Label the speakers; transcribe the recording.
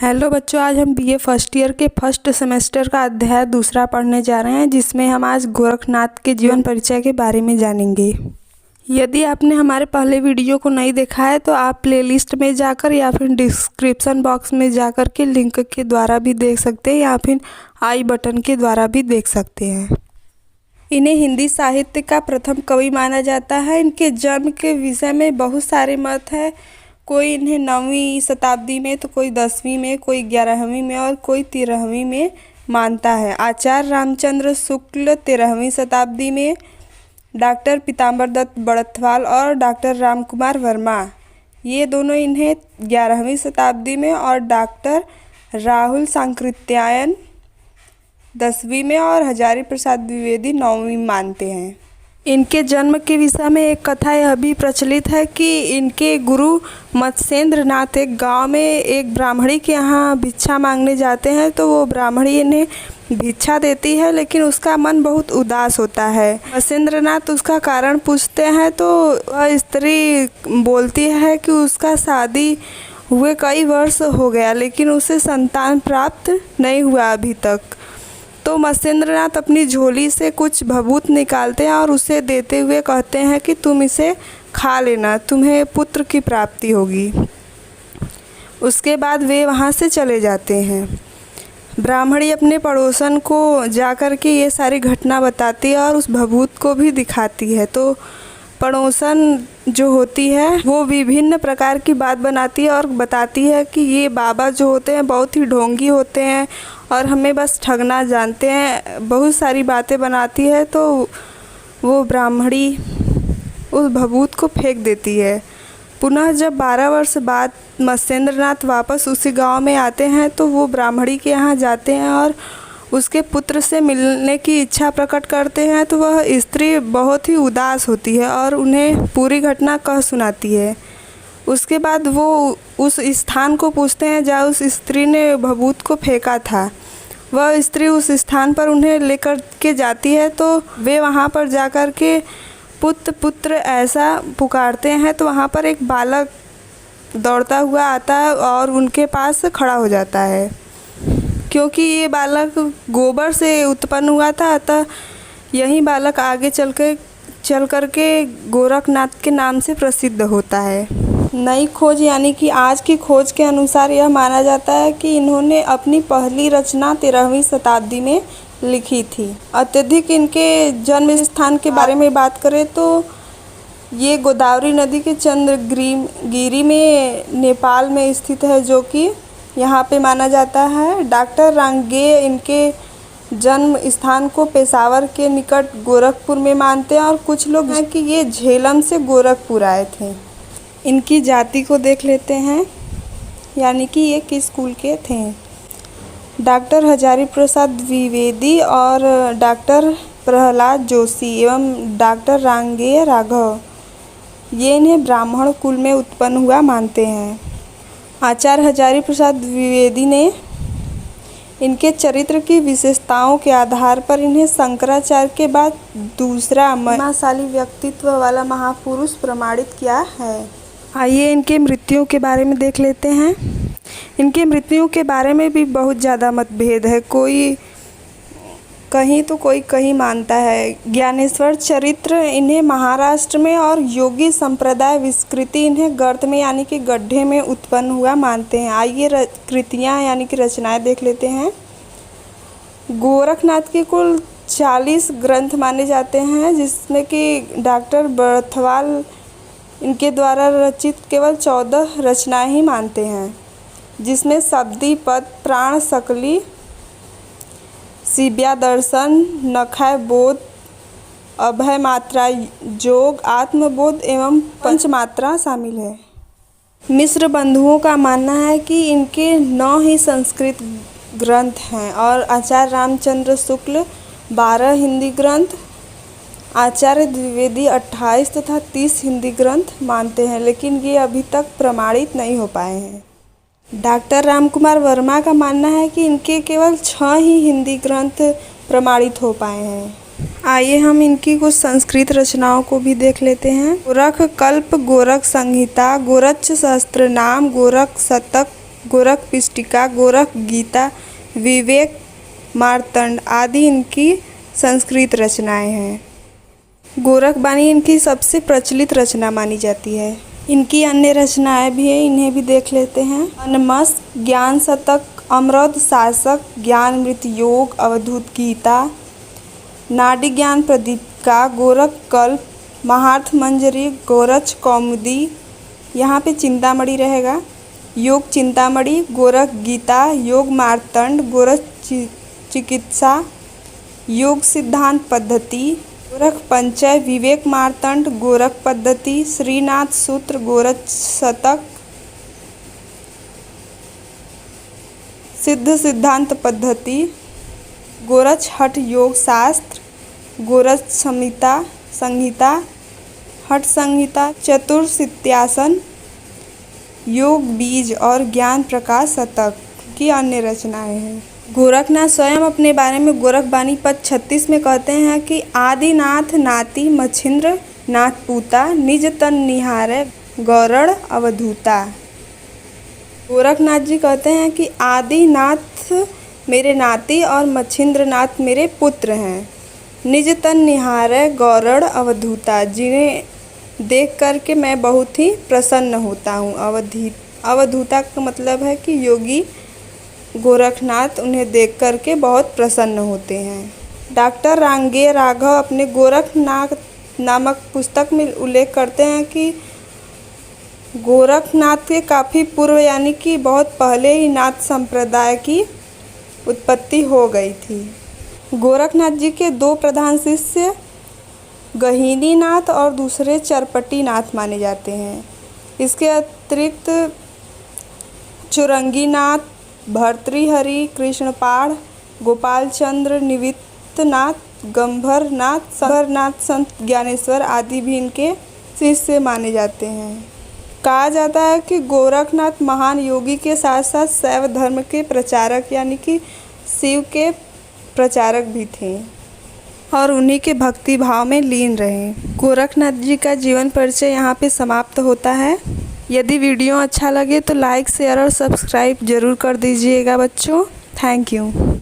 Speaker 1: Hello बच्चों, आज हम बीए फर्स्ट ईयर के फर्स्ट सेमेस्टर का अध्याय दूसरा पढ़ने जा रहे हैं, जिसमें हम आज गोरखनाथ के जीवन परिचय के बारे में जानेंगे। यदि आपने हमारे पहले वीडियो को नहीं देखा है तो आप प्लेलिस्ट में जाकर या फिर डिस्क्रिप्शन बॉक्स में जाकर के लिंक के द्वारा भी देख सकते हैं या फिर आई बटन के द्वारा भी देख सकते हैं। इन्हें हिंदी साहित्य का प्रथम कवि माना जाता है। इनके जन्म के विषय में बहुत सारे मत हैं। कोई इन्हें 9वीं शताब्दी में, तो कोई 10वीं में, कोई 11वीं में और कोई 13वीं में मानता है। आचार्य रामचंद्र शुक्ल 13वीं शताब्दी में, डॉक्टर पीताम्बर दत्त बड़थवाल और डॉक्टर रामकुमार वर्मा ये दोनों इन्हें 11वीं शताब्दी में और डॉक्टर राहुल सांकृत्यायन 10वीं में और हजारी प्रसाद द्विवेदी 9वीं मानते हैं। इनके जन्म के विषय में एक कथा यह भी प्रचलित है कि इनके गुरु मत्स्येंद्र नाथ एक गांव में एक ब्राह्मणी के यहाँ भिक्षा मांगने जाते हैं, तो वो ब्राह्मणी इन्हें भिक्षा देती है, लेकिन उसका मन बहुत उदास होता है। मत्स्येंद्र नाथ उसका कारण पूछते हैं तो वह स्त्री बोलती है कि उसका शादी हुए कई वर्ष हो गया, लेकिन उसे संतान प्राप्त नहीं हुआ अभी तक। तो मत्स्येंद्र नाथ अपनी झोली से कुछ भभूत निकालते हैं और उसे देते हुए कहते हैं कि तुम इसे खा लेना, तुम्हें पुत्र की प्राप्ति होगी। उसके बाद वे वहाँ से चले जाते हैं। ब्राह्मणी अपने पड़ोसन को जाकर के ये सारी घटना बताती है और उस भभूत को भी दिखाती है। तो पड़ोसन जो होती है वो विभिन्न प्रकार की बात बनाती है और बताती है कि ये बाबा जो होते हैं बहुत ही ढोंगी होते हैं और हमें बस ठगना जानते हैं। बहुत सारी बातें बनाती है। तो वो ब्राह्मणी उस भभूत को फेंक देती है। पुनः जब 12 वर्ष बाद मत्स्येंद्र नाथ वापस उसी गांव में आते हैं तो वो ब्राह्मणी के यहाँ जाते हैं और उसके पुत्र से मिलने की इच्छा प्रकट करते हैं। तो वह स्त्री बहुत ही उदास होती है और उन्हें पूरी घटना कह सुनाती है। उसके बाद वो उस स्थान को पूछते हैं जहाँ उस स्त्री ने भभूत को फेंका था। वह स्त्री उस स्थान पर उन्हें लेकर के जाती है। तो वे वहाँ पर जाकर के पुत्र पुत्र ऐसा पुकारते हैं, तो वहाँ पर एक बालक दौड़ता हुआ आता है और उनके पास खड़ा हो जाता है। क्योंकि ये बालक गोबर से उत्पन्न हुआ था, अतः यही बालक आगे चल कर के गोरखनाथ के नाम से प्रसिद्ध होता है। नई खोज यानी कि आज की खोज के अनुसार यह माना जाता है कि इन्होंने अपनी पहली रचना 13वीं शताब्दी में लिखी थी। अत्यधिक इनके जन्म स्थान के बारे में बात करें तो ये गोदावरी नदी के चंद्रगिरी में नेपाल में स्थित है, जो कि यहाँ पे माना जाता है। डॉक्टर रांगेय इनके जन्म स्थान को पेशावर के निकट गोरखपुर में मानते हैं और कुछ लोग हैं कि ये झेलम से गोरखपुर आए थे। इनकी जाति को देख लेते हैं, यानी कि ये किस कुल के थे। डॉक्टर हजारी प्रसाद द्विवेदी और डॉक्टर प्रहलाद जोशी एवं डॉक्टर रांगेय राघव ये इन्हें ब्राह्मण कुल में उत्पन्न हुआ मानते हैं। आचार्य हजारी प्रसाद द्विवेदी ने इनके चरित्र की विशेषताओं के आधार पर इन्हें शंकराचार्य के बाद दूसरा महिमाशाली व्यक्तित्व वाला महापुरुष प्रमाणित किया है। आइए इनके मृत्यु के बारे में देख लेते हैं। इनके मृत्यु के बारे में भी बहुत ज़्यादा मतभेद है। कोई कहीं तो कोई कहीं मानता है। ज्ञानेश्वर चरित्र इन्हें महाराष्ट्र में और योगी संप्रदाय विस्कृति इन्हें गर्त में यानी कि गड्ढे में उत्पन्न हुआ मानते हैं। आइए कृतियाँ यानी कि रचनाएं देख लेते हैं। गोरखनाथ के कुल 40 ग्रंथ माने जाते हैं, जिसमें कि डॉक्टर बड़थवाल इनके द्वारा रचित केवल 14 रचनाएं ही मानते हैं, जिसमें शब्दी पद, प्राण सकली, शिव्या दर्शन, नखय बोध, अभय मात्रा जोग, आत्मबोध एवं पंचमात्रा शामिल है। मिश्र बंधुओं का मानना है कि इनके 9 ही संस्कृत ग्रंथ हैं और आचार्य रामचंद्र शुक्ल 12 हिंदी ग्रंथ, आचार्य द्विवेदी 28 तथा 30 हिंदी ग्रंथ मानते हैं, लेकिन ये अभी तक प्रमाणित नहीं हो पाए हैं। डॉक्टर रामकुमार वर्मा का मानना है कि इनके केवल 6 ही हिंदी ग्रंथ प्रमाणित हो पाए हैं। आइए हम इनकी कुछ संस्कृत रचनाओं को भी देख लेते हैं। गोरख कल्प, गोरख संहिता, गोरक्ष सहस्त्रनाम, गोरख शतक, गोरख पिष्टिका, गोरख गीता, विवेक मार्तंड आदि इनकी संस्कृत रचनाएं हैं। गोरख बानी इनकी सबसे प्रचलित रचना मानी जाती है। इनकी अन्य रचनाएं भी हैं, इन्हें भी देख लेते हैं। अनमस, ज्ञान शतक, अमरौध शासक, ज्ञानामृत योग, अवधूत गीता, नाडी ज्ञान प्रदीपिका, गोरख कल्प, महार्थ मंजरी, गोरच कौमुदी, यहाँ पे चिंतामणि रहेगा, योग चिंतामणि, गोरख गीता, योग मार्तंड, गोरख चिकित्सा, योग सिद्धांत पद्धति, गोरख पंचय, विवेक मार्तंड, गोरख पद्धति, श्रीनाथ सूत्र, गोरच शतक, सिद्ध सिद्धांत पद्धति, गोरच हठ योग शास्त्र, गोरच संहिता, हठ संहिता, चतुर्सित्यासन, योग बीज और ज्ञान प्रकाश शतक की अन्य रचनाएं हैं। गोरखनाथ स्वयं अपने बारे में गोरख बानी पद 36 में कहते हैं कि आदिनाथ नाति मच्छिंद्र नाथ पूता, निज तन निहारे गौरण अवधूता। गोरखनाथ जी कहते हैं कि आदिनाथ मेरे नाती और मच्छिंद्र नाथ मेरे पुत्र हैं। निज तन निहारे गौरण अवधूता, जिन्हें देख करके मैं बहुत ही प्रसन्न होता हूँ। अवधूता का मतलब है कि योगी गोरखनाथ उन्हें देख करके बहुत प्रसन्न होते हैं। डॉक्टर रांगे राघव अपने गोरखनाथ नामक पुस्तक में उल्लेख करते हैं कि गोरखनाथ के काफ़ी पूर्व यानी कि बहुत पहले ही नाथ संप्रदाय की उत्पत्ति हो गई थी। गोरखनाथ जी के दो प्रधान शिष्य गहिनी नाथ और दूसरे चरपटी नाथ माने जाते हैं। इसके अतिरिक्त चुरंगी नाथ, भर्तृहरि, कृष्णपाढ़, गोपाल चंद्र, निवित्तनाथ, गंभरनाथ, संभरनाथ, संत ज्ञानेश्वर आदि भी इनके शिष्य माने जाते हैं। कहा जाता है कि गोरखनाथ महान योगी के साथ साथ शैव धर्म के प्रचारक यानी कि शिव के प्रचारक भी थे और उन्हीं के भक्ति भाव में लीन रहे। गोरखनाथ जी का जीवन परिचय यहाँ पे समाप्त होता है। यदि वीडियो अच्छा लगे तो लाइक, शेयर और सब्सक्राइब जरूर कर दीजिएगा बच्चों। Thank you.